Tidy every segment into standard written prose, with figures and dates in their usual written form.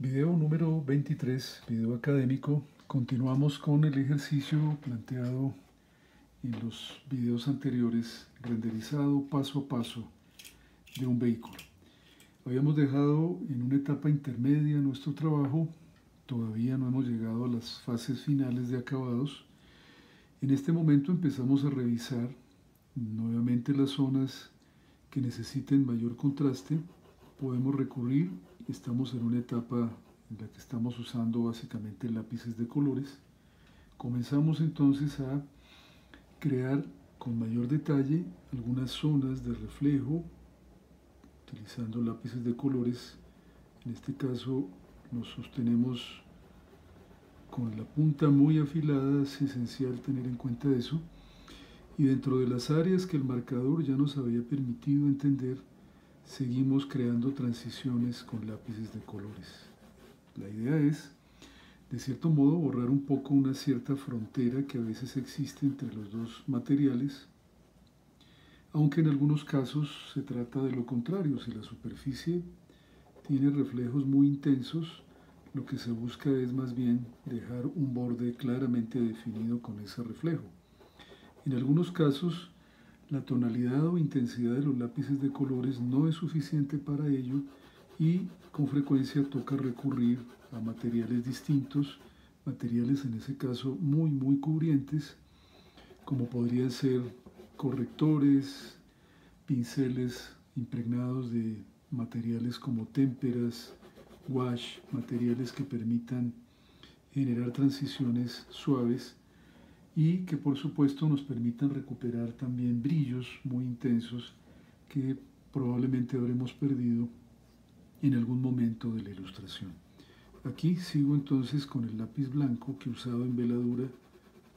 Video número 23, video académico. Continuamos con el ejercicio planteado en los videos anteriores, renderizado paso a paso de un vehículo. Habíamos dejado en una etapa intermedia nuestro trabajo, todavía no hemos llegado a las fases finales de acabados. En este momento empezamos a revisar nuevamente las zonas que necesiten mayor contraste. Podemos recurrir, estamos en una etapa en la que estamos usando básicamente lápices de colores. Comenzamos entonces a crear con mayor detalle algunas zonas de reflejo utilizando lápices de colores. En este caso nos sostenemos con la punta muy afilada, es esencial tener en cuenta eso. Y dentro de las áreas que el marcador ya nos había permitido entender, seguimos creando transiciones con lápices de colores. La idea es, de cierto modo, borrar un poco una cierta frontera que a veces existe entre los dos materiales, aunque en algunos casos se trata de lo contrario. Si la superficie tiene reflejos muy intensos, lo que se busca es más bien dejar un borde claramente definido con ese reflejo. En algunos casos, la tonalidad o intensidad de los lápices de colores no es suficiente para ello y con frecuencia toca recurrir a materiales distintos, materiales en ese caso muy cubrientes, como podrían ser correctores, pinceles impregnados de materiales como témperas, wash, materiales que permitan generar transiciones suaves y que por supuesto nos permitan recuperar también brillos muy intensos que probablemente habremos perdido en algún momento de la ilustración. Aquí sigo entonces con el lápiz blanco que usado en veladura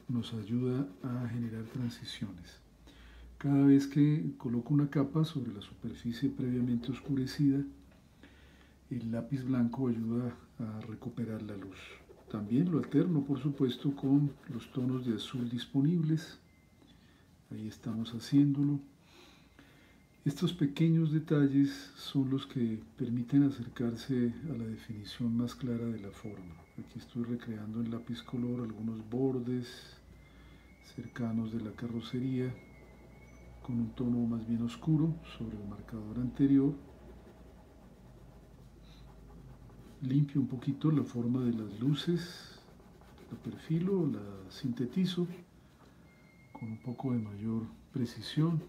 nos ayuda a generar transiciones. Cada vez que coloco una capa sobre la superficie previamente oscurecida, el lápiz blanco ayuda a recuperar la luz. También lo alterno, por supuesto, con los tonos de azul disponibles. Ahí estamos haciéndolo. Estos pequeños detalles son los que permiten acercarse a la definición más clara de la forma. Aquí estoy recreando en lápiz color algunos bordes cercanos de la carrocería con un tono más bien oscuro sobre el marcador anterior. Limpio un poquito la forma de las luces, la perfilo, la sintetizo con un poco de mayor precisión.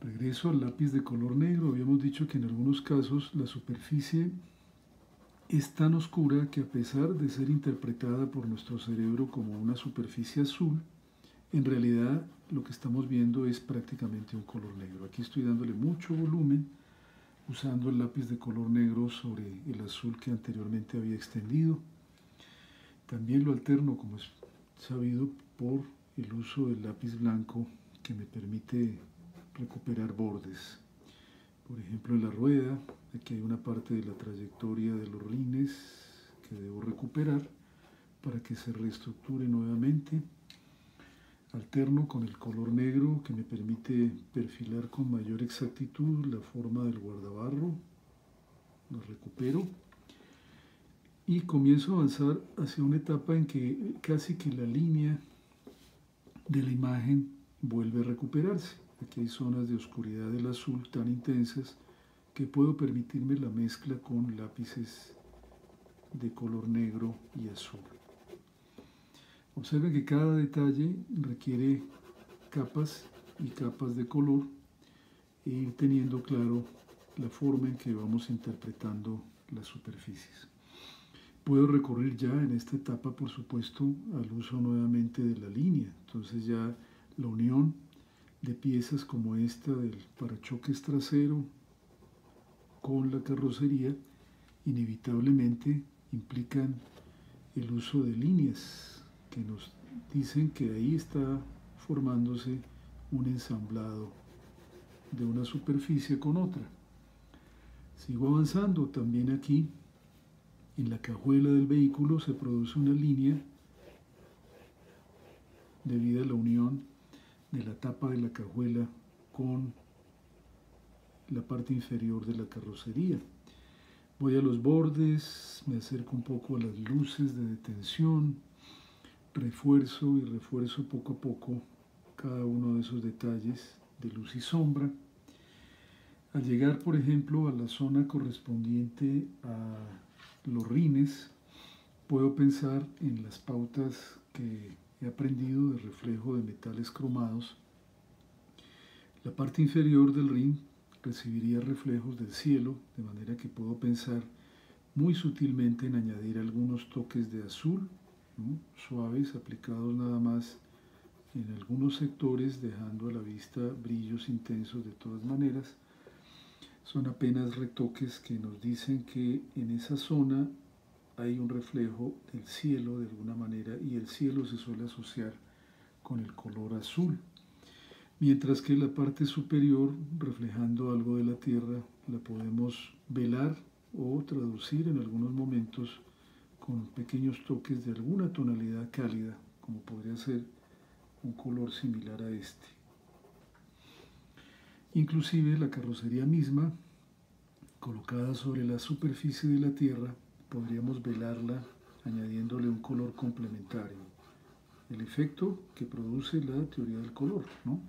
Regreso al lápiz de color negro. Habíamos dicho que en algunos casos la superficie es tan oscura que, a pesar de ser interpretada por nuestro cerebro como una superficie azul, en realidad lo que estamos viendo es prácticamente un color negro. Aquí estoy dándole mucho volumen usando el lápiz de color negro sobre el azul que anteriormente había extendido. También lo alterno, como es sabido, por el uso del lápiz blanco que me permite recuperar bordes. Por ejemplo, en la rueda, aquí hay una parte de la trayectoria de los rines que debo recuperar para que se reestructure nuevamente. Alterno con el color negro que me permite perfilar con mayor exactitud la forma del guardabarro. Lo recupero y comienzo a avanzar hacia una etapa en que casi que la línea de la imagen vuelve a recuperarse. Aquí hay zonas de oscuridad del azul tan intensas que puedo permitirme la mezcla con lápices de color negro y azul. Observen que cada detalle requiere capas y capas de color e ir teniendo claro la forma en que vamos interpretando las superficies. Puedo recurrir ya en esta etapa, por supuesto, al uso nuevamente de la línea. Entonces ya la unión de piezas como esta del parachoques trasero con la carrocería inevitablemente implican el uso de líneas que nos dicen que ahí está formándose un ensamblado de una superficie con otra. Sigo avanzando. También aquí en la cajuela del vehículo se produce una línea debido a la unión de la tapa de la cajuela con la parte inferior de la carrocería. Voy a los bordes, me acerco un poco a las luces de detención, refuerzo y refuerzo poco a poco cada uno de esos detalles de luz y sombra. Al llegar, por ejemplo, a la zona correspondiente a los rines, puedo pensar en las pautas que he aprendido de reflejo de metales cromados. La parte inferior del rin recibiría reflejos del cielo, de manera que puedo pensar muy sutilmente en añadir algunos toques de azul, ¿no?, suaves, aplicados nada más en algunos sectores, dejando a la vista brillos intensos de todas maneras. Son apenas retoques que nos dicen que en esa zona hay un reflejo del cielo de alguna manera, y el cielo se suele asociar con el color azul. Mientras que la parte superior, reflejando algo de la tierra, la podemos velar o traducir en algunos momentos con pequeños toques de alguna tonalidad cálida, como podría ser un color similar a este. Inclusive la carrocería misma, colocada sobre la superficie de la tierra, podríamos velarla añadiéndole un color complementario. El efecto que produce la teoría del color, ¿no?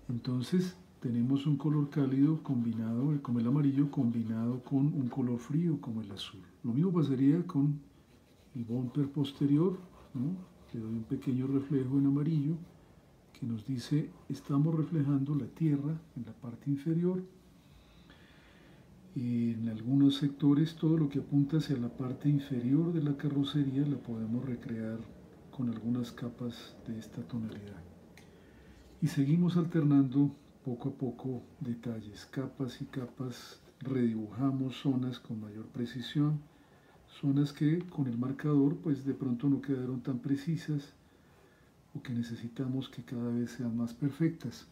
Entonces tenemos un color cálido combinado, como el amarillo, combinado con un color frío como el azul. Lo mismo pasaría con el bumper posterior, ¿no? Le doy un pequeño reflejo en amarillo que nos dice estamos reflejando la tierra en la parte inferior. Y en algunos sectores todo lo que apunta hacia la parte inferior de la carrocería la podemos recrear con algunas capas de esta tonalidad. Y seguimos alternando poco a poco detalles, capas y capas, redibujamos zonas con mayor precisión, zonas que con el marcador pues de pronto no quedaron tan precisas o que necesitamos que cada vez sean más perfectas.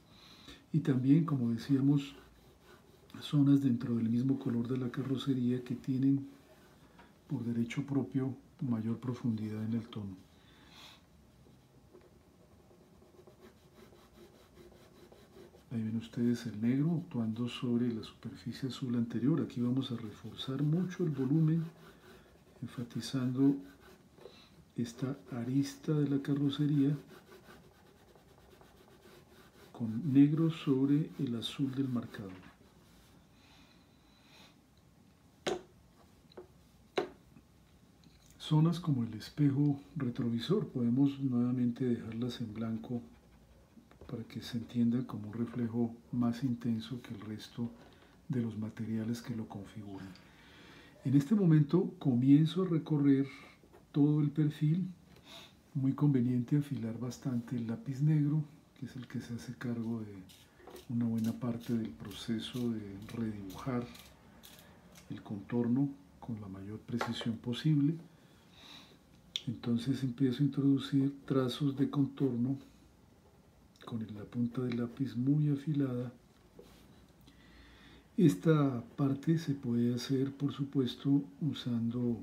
Y también, como decíamos, zonas dentro del mismo color de la carrocería que tienen por derecho propio mayor profundidad en el tono. Ahí ven ustedes el negro actuando sobre la superficie azul anterior. Aquí vamos a reforzar mucho el volumen, enfatizando esta arista de la carrocería con negro sobre el azul del marcador. Zonas como el espejo retrovisor podemos nuevamente dejarlas en blanco para que se entienda como un reflejo más intenso que el resto de los materiales que lo configuran. En este momento comienzo a recorrer todo el perfil. Muy conveniente afilar bastante el lápiz negro, que es el que se hace cargo de una buena parte del proceso de redibujar el contorno con la mayor precisión posible. Entonces empiezo a introducir trazos de contorno con la punta del lápiz muy afilada. Esta parte se puede hacer, por supuesto, usando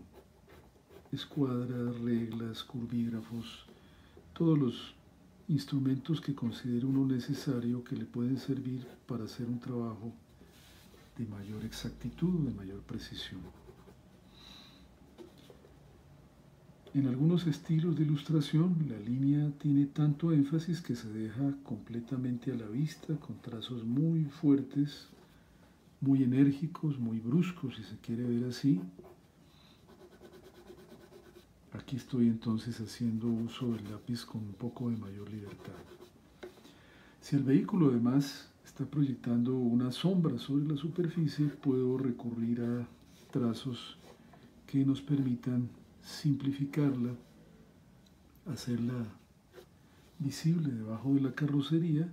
escuadras, reglas, curvígrafos, todos los instrumentos que considere uno necesario que le pueden servir para hacer un trabajo de mayor exactitud, de mayor precisión. En algunos estilos de ilustración, la línea tiene tanto énfasis que se deja completamente a la vista, con trazos muy fuertes, muy enérgicos, muy bruscos, si se quiere ver así. Aquí estoy entonces haciendo uso del lápiz con un poco de mayor libertad. Si el vehículo además está proyectando una sombra sobre la superficie, puedo recurrir a trazos que nos permitan simplificarla, hacerla visible debajo de la carrocería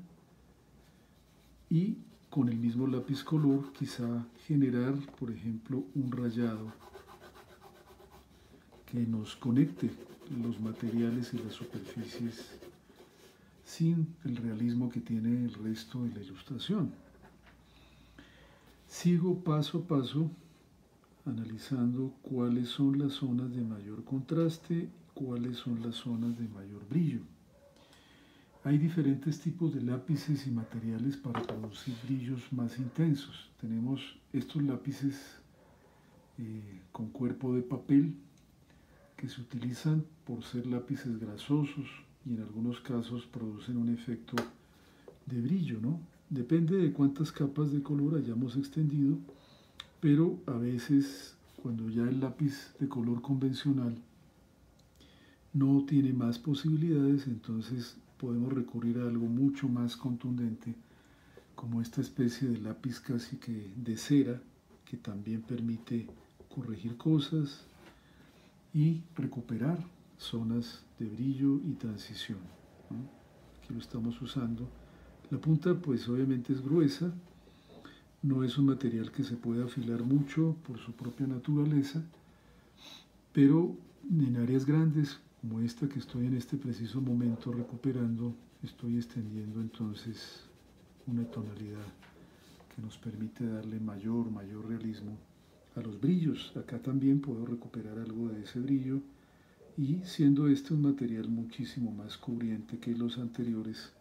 y con el mismo lápiz color quizá generar, por ejemplo, un rayado que nos conecte los materiales y las superficies sin el realismo que tiene el resto de la ilustración. Sigo paso a paso analizando cuáles son las zonas de mayor contraste, cuáles son las zonas de mayor brillo. Hay diferentes tipos de lápices y materiales para producir brillos más intensos. Tenemos estos lápices con cuerpo de papel que se utilizan por ser lápices grasosos y en algunos casos producen un efecto de brillo, ¿no? Depende de cuántas capas de color hayamos extendido, pero a veces cuando ya el lápiz de color convencional no tiene más posibilidades, entonces podemos recurrir a algo mucho más contundente, como esta especie de lápiz casi que de cera, que también permite corregir cosas y recuperar zonas de brillo y transición, ¿no? Aquí lo estamos usando. La punta pues obviamente es gruesa, no es un material que se pueda afilar mucho por su propia naturaleza, pero en áreas grandes como esta que estoy en este preciso momento recuperando, estoy extendiendo entonces una tonalidad que nos permite darle mayor realismo a los brillos. Acá también puedo recuperar algo de ese brillo y siendo este un material muchísimo más cubriente que los anteriores,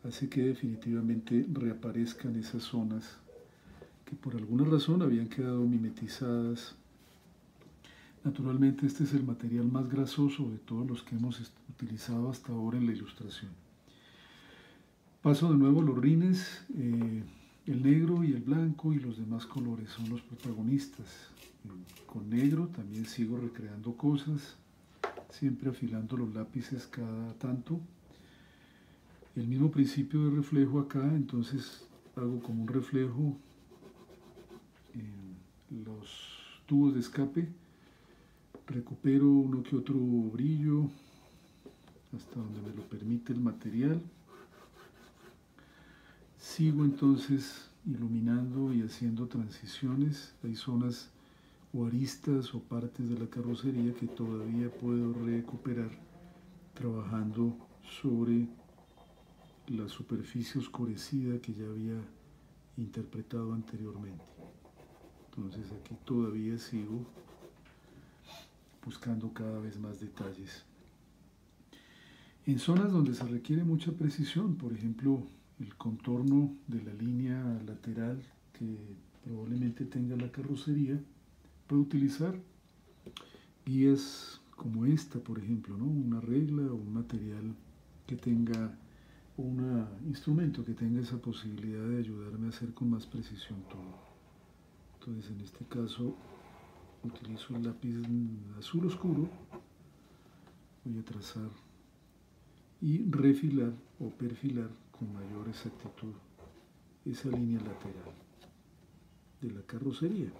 hace que definitivamente reaparezcan esas zonas que por alguna razón habían quedado mimetizadas. Naturalmente este es el material más grasoso de todos los que hemos utilizado hasta ahora en la ilustración. Paso de nuevo los rines, el negro y el blanco y los demás colores son los protagonistas. Con negro también sigo recreando cosas, siempre afilando los lápices cada tanto. El mismo principio de reflejo acá, entonces hago como un reflejo en los tubos de escape, recupero uno que otro brillo hasta donde me lo permite el material. Sigo entonces iluminando y haciendo transiciones. Hay zonas o aristas o partes de la carrocería que todavía puedo recuperar trabajando sobre la superficie oscurecida que ya había interpretado anteriormente. Entonces aquí todavía sigo buscando cada vez más detalles. En zonas donde se requiere mucha precisión, por ejemplo, el contorno de la línea lateral que probablemente tenga la carrocería, puedo utilizar guías como esta, por ejemplo, ¿no? Una regla o un material que tenga, un instrumento que tenga esa posibilidad de ayudarme a hacer con más precisión todo. Entonces, en este caso, utilizo el lápiz azul oscuro, voy a trazar y refilar o perfilar con mayor exactitud esa línea lateral de la carrocería.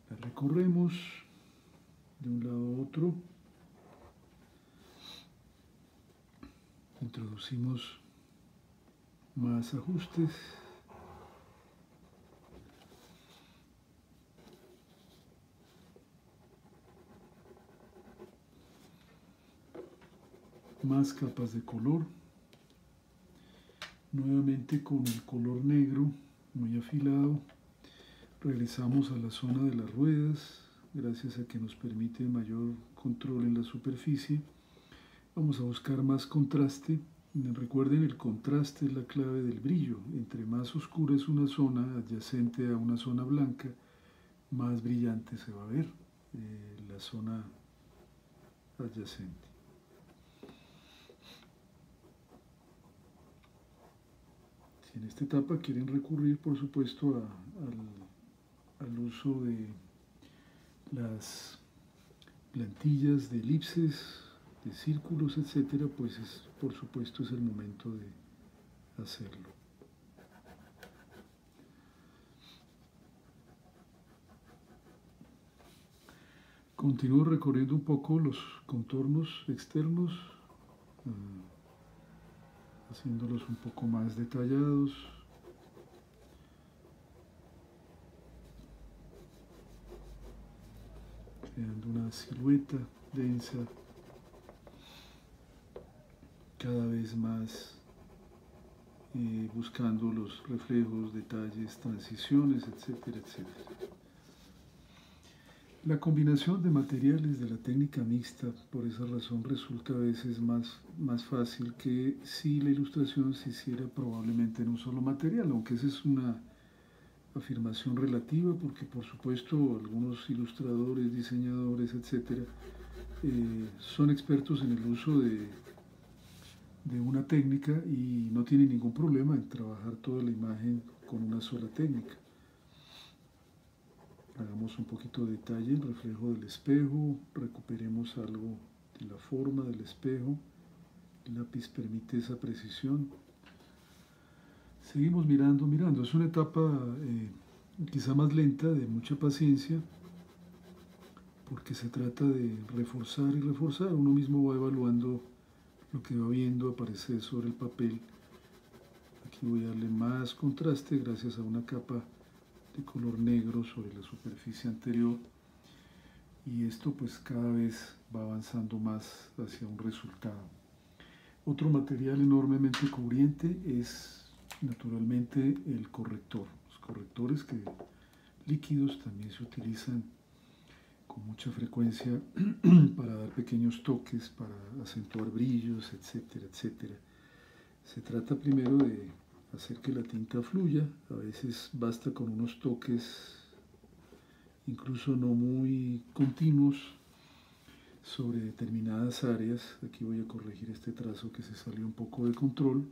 La recorremos de un lado a otro, introducimos más ajustes, más capas de color, nuevamente con el color negro muy afilado, regresamos a la zona de las ruedas, gracias a que nos permite mayor control en la superficie. Vamos a buscar más contraste. Recuerden, el contraste es la clave del brillo. Entre más oscura es una zona adyacente a una zona blanca, más brillante se va a ver la zona adyacente. Si en esta etapa quieren recurrir, por supuesto, al uso de las plantillas de elipses, de círculos, etcétera, pues por supuesto es el momento de hacerlo. Continúo recorriendo un poco los contornos externos, haciéndolos un poco más detallados. Creando una silueta densa, cada vez más buscando los reflejos, detalles, transiciones, etcétera, etcétera. La combinación de materiales de la técnica mixta, por esa razón, resulta a veces más fácil que si la ilustración se hiciera probablemente en un solo material, aunque esa es una afirmación relativa, porque por supuesto algunos ilustradores, diseñadores, etcétera, son expertos en el uso de una técnica y no tienen ningún problema en trabajar toda la imagen con una sola técnica. Hagamos un poquito de detalle, el reflejo del espejo, recuperemos algo de la forma del espejo, el lápiz permite esa precisión. Seguimos mirando, es una etapa quizá más lenta, de mucha paciencia, porque se trata de reforzar y reforzar, uno mismo va evaluando lo que va viendo aparecer sobre el papel. Aquí voy a darle más contraste gracias a una capa de color negro sobre la superficie anterior, y esto pues cada vez va avanzando más hacia un resultado. Otro material enormemente cubriente es naturalmente el corrector. Los correctores líquidos también se utilizan con mucha frecuencia para dar pequeños toques, para acentuar brillos, etcétera, etcétera. Se trata primero de hacer que la tinta fluya, a veces basta con unos toques incluso no muy continuos sobre determinadas áreas. Aquí voy a corregir este trazo que se salió un poco de control,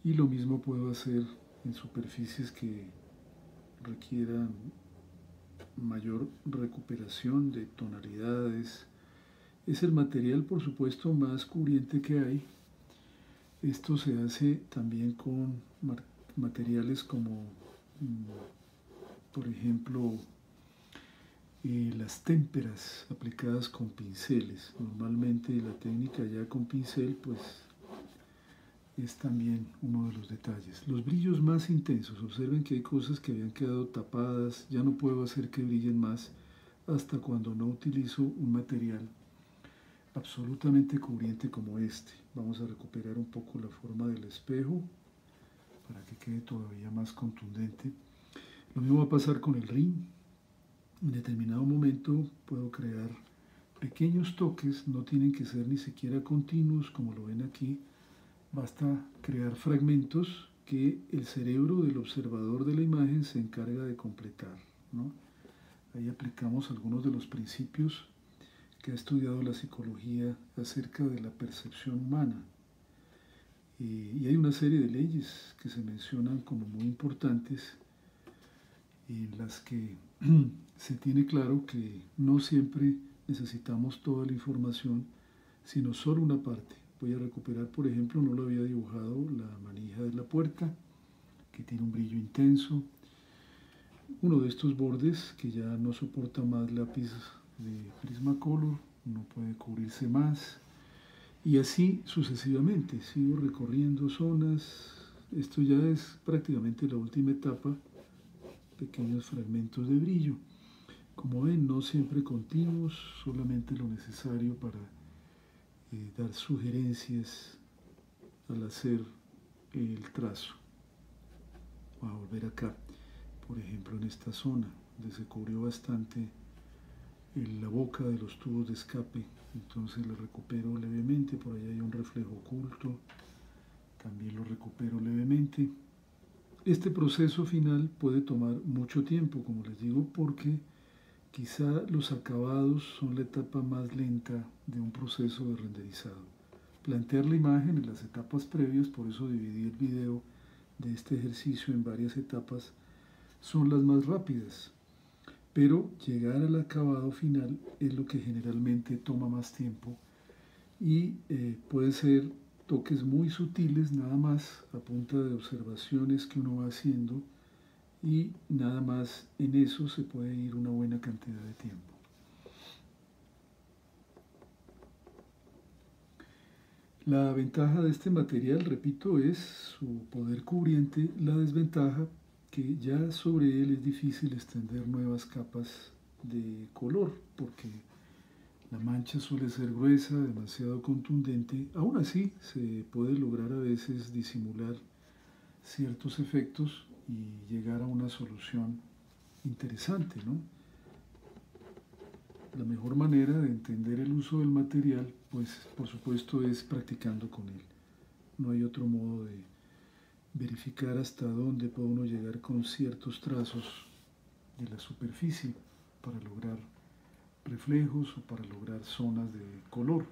y lo mismo puedo hacer en superficies que requieran mayor recuperación de tonalidades. Es el material, por supuesto, más cubriente que hay. Esto se hace también con materiales como, por ejemplo, las témperas aplicadas con pinceles. Normalmente la técnica ya con pincel pues es también uno de los detalles. Los brillos más intensos, observen que hay cosas que habían quedado tapadas, ya no puedo hacer que brillen más hasta cuando no utilizo un material absolutamente cubriente como este. Vamos a recuperar un poco la forma del espejo para que quede todavía más contundente. Lo mismo va a pasar con el rin. En determinado momento puedo crear pequeños toques, no tienen que ser ni siquiera continuos como lo ven aquí, basta crear fragmentos que el cerebro del observador de la imagen se encarga de completar, ¿no? Ahí aplicamos algunos de los principios que ha estudiado la psicología acerca de la percepción humana. Y hay una serie de leyes que se mencionan como muy importantes, en las que se tiene claro que no siempre necesitamos toda la información, sino solo una parte. Voy a recuperar, por ejemplo, no lo había dibujado, la manija de la puerta, que tiene un brillo intenso. Uno de estos bordes que ya no soporta más lápiz de Prismacolor, no puede cubrirse más. Y así sucesivamente, sigo recorriendo zonas. Esto ya es prácticamente la última etapa, pequeños fragmentos de brillo. Como ven, no siempre continuos, solamente lo necesario para dar sugerencias al hacer el trazo. Voy a volver acá, por ejemplo en esta zona, donde se cubrió bastante la boca de los tubos de escape, entonces lo recupero levemente. Por ahí hay un reflejo oculto, también lo recupero levemente. Este proceso final puede tomar mucho tiempo, como les digo, porque quizá los acabados son la etapa más lenta de un proceso de renderizado. Plantear la imagen en las etapas previas, por eso dividí el video de este ejercicio en varias etapas, son las más rápidas. Pero llegar al acabado final es lo que generalmente toma más tiempo, y puede ser toques muy sutiles nada más a punta de observaciones que uno va haciendo, y nada más en eso se puede ir una buena cantidad de tiempo. La ventaja de este material, repito, es su poder cubriente. La desventaja, que ya sobre él es difícil extender nuevas capas de color, porque la mancha suele ser gruesa, demasiado contundente. Aún así, se puede lograr a veces disimular ciertos efectos y llegar a una solución interesante, ¿no? La mejor manera de entender el uso del material, pues por supuesto, es practicando con él. No hay otro modo de verificar hasta dónde puede uno llegar con ciertos trazos de la superficie para lograr reflejos o para lograr zonas de color.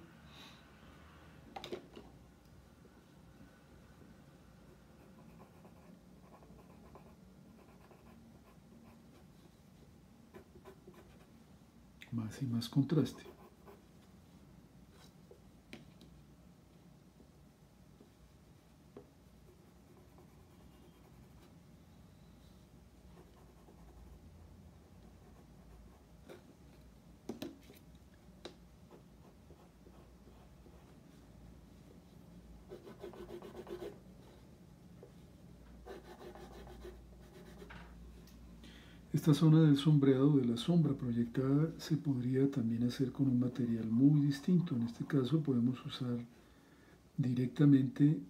Más y más contraste. Esta zona del sombreado de la sombra proyectada se podría también hacer con un material muy distinto. En este caso podemos usar directamente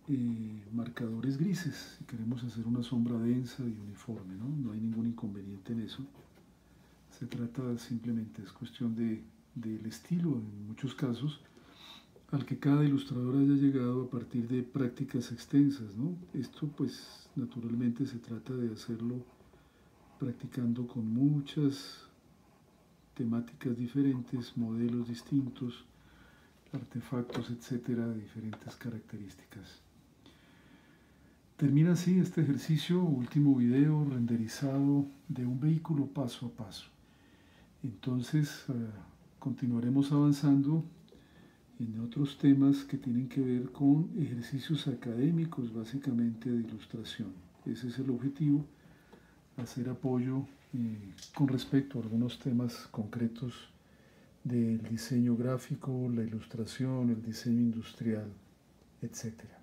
marcadores grises si queremos hacer una sombra densa y uniforme, ¿no? No hay ningún inconveniente en eso. Se trata simplemente, es cuestión del estilo en muchos casos, al que cada ilustrador haya llegado a partir de prácticas extensas, ¿no? Esto pues naturalmente se trata de hacerlo practicando con muchas temáticas diferentes, modelos distintos, artefactos, etcétera, de diferentes características. Termina así este ejercicio, último video renderizado de un vehículo paso a paso. Entonces continuaremos avanzando en otros temas que tienen que ver con ejercicios académicos, básicamente de ilustración. Ese es el objetivo, hacer apoyo con respecto a algunos temas concretos del diseño gráfico, la ilustración, el diseño industrial, etc.